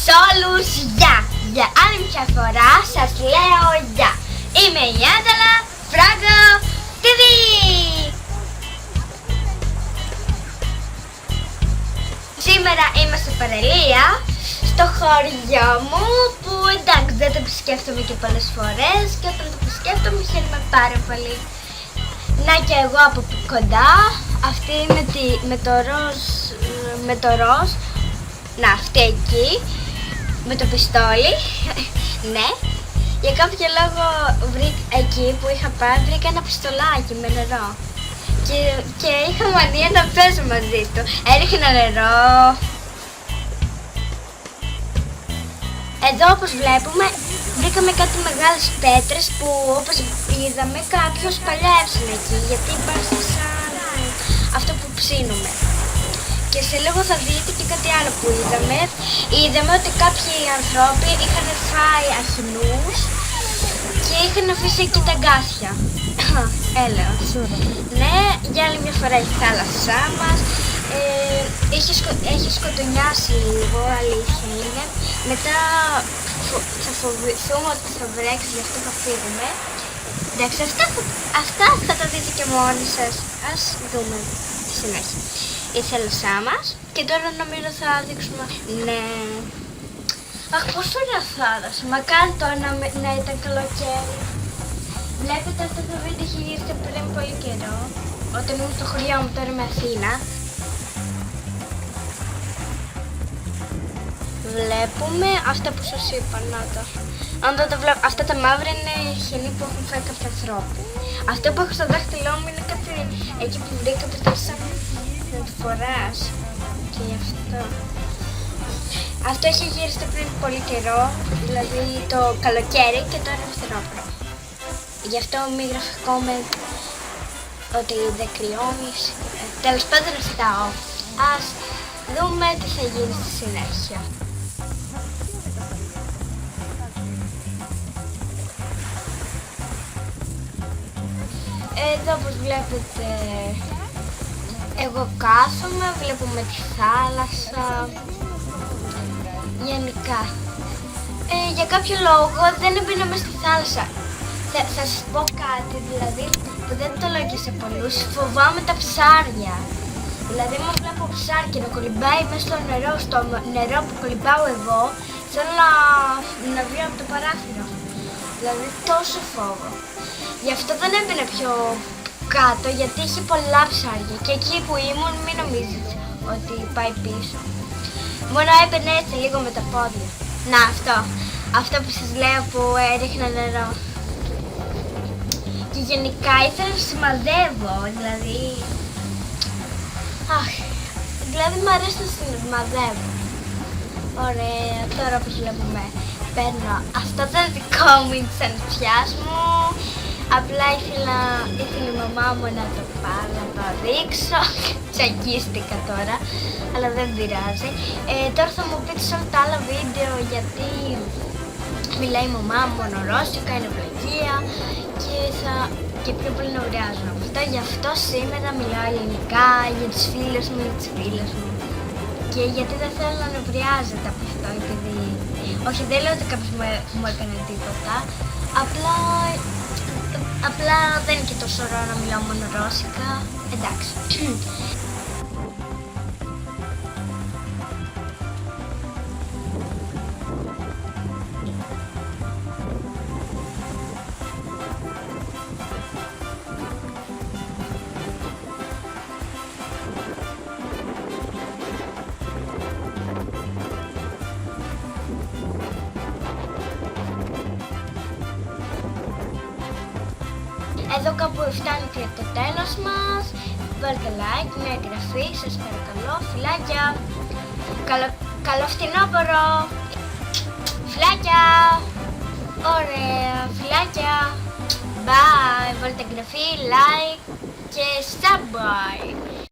σ' όλους, γεια! Για άλλη μια φορά σας λέω γεια! Είμαι η Άνταλα, Fragko TV! Σήμερα είμαστε παραλία στο χωριό μου που εντάξει δεν το επισκέφτομαι και πολλές φορές και όταν το επισκέφτομαι χαίρομαι πάρα πολύ. Να και εγώ από κοντά, αυτή είναι με το ροζ, να αυτή εκεί, με το πιστόλι, ναι. Για κάποιο λόγο εκεί που είχα πάει βρήκα ένα πιστολάκι με νερό και είχα μανία να παίζω μαζί του. Έριχνα νερό. Εδώ όπως βλέπουμε βρήκαμε κάτι μεγάλες πέτρες που όπως είδαμε κάποιος παλιεύσανε εκεί γιατί υπάρχει σαν αυτό που ψήνουμε. Και σε λίγο θα δείτε και κάτι άλλο που είδαμε. Είδαμε ότι κάποιοι άνθρωποι είχαν φάει αχινούς και είχαν αφήσει εκεί τα γκάθια. Έλεος. Ναι, για άλλη μια φορά η θάλασσά μας. Έχει σκοτεινιάσει λίγο, αλήθεια είναι. Μετά θα φοβηθούμε ότι θα βρέξει, γι' αυτό θα φύγουμε. Εντάξει, αυτά θα τα δείτε και μόνοι σας. Ας δούμε τη συνέχεια. Η θάλασσά μας και τώρα νομίζω θα δείξουμε. Ναι. Αχ, πόσο ωραία θάλασσα. Μακάρι τώρα να ήταν καλοκαίρι. Βλέπετε αυτό το βίντεο έχει γυρίσει πριν πολύ καιρό. Όταν ήμουν στο χωριό μου, τώρα με Αθήνα. Βλέπουμε αυτά που σας είπα, να τα. Αν δεν τα βλέπω, αυτά τα μαύρα είναι χενή που έχουν φάει κάποιοι ανθρώποι. Αυτό που έχω στο δάχτυλό μου είναι κάτι εκεί που βρήκα που ήταν σαν να το φοράς. Και γι' αυτό. Αυτό έχει γυρίσει πριν πολύ καιρό, δηλαδή το καλοκαίρι και τώρα είναι φθινόπωρο. Γι' αυτό μη γραφικόμαι ότι δεν κρυώνεις. Τέλος πάντων αυτά. Ας δούμε τι θα γίνει στη συνέχεια. Εδώ όπως βλέπετε εγώ κάθομαι, βλέπουμε τη θάλασσα. Γενικά για κάποιο λόγο δεν έμπαιναμε στη θάλασσα. Θα σας πω κάτι δηλαδή που δεν το λέω και σε πολλούς. Φοβάμαι τα ψάρια. Δηλαδή μου βλέπω ψάρι να κολυμπάει μέσα στο νερό που κολυμπάω εγώ, θέλω να βγω από το παράθυρο. Δηλαδή τόσο φόβο. Γι' αυτό δεν έμπαινα πιο κάτω γιατί είχε πολλά ψάρια και εκεί που ήμουν μην νομίζεις ότι πάει πίσω. Μόνο έμπαινε έτσι λίγο με τα πόδια. Να αυτό που σας λέω που έριχνα νερό. Και γενικά ήθελα να σημαδεύω, δηλαδή μου αρέσει να σημαδεύω. Ωραία, τώρα όπως βλέπουμε παίρνω αυτό το δικό μου είναι της ανιψιάς μου. Απλά ήθελε η μαμά μου να το πάρω, να το δείξω. Τσακίστηκα τώρα, αλλά δεν πειράζει. Τώρα θα μου πείτε σε όλα τα άλλα βίντεο γιατί μιλάει η μαμά μου μόνο ρώσικα, είναι βλαγία και πιο πολύ νευριάζω. Γι' αυτό σήμερα μιλάω ελληνικά για τους φίλους μου και τις φίλες μου. Και γιατί δεν θέλω να νευριάζετε από αυτό, επειδή... Όχι, δεν λέω ότι κάποιος μου έκανε τίποτα. Απλά δεν είναι και τόσο ωραίο να μιλάω μόνο ρώσικα. Εντάξει. Εδώ κάπου φτάνει και το τέλος μας. Βάλτε like, μια εγγραφή, σας παρακαλώ. Φιλάκια. Καλό φθινόπωρο. Φιλάκια. Ωραία, φιλάκια. Bye. Βάλτε εγγραφή, like και subscribe.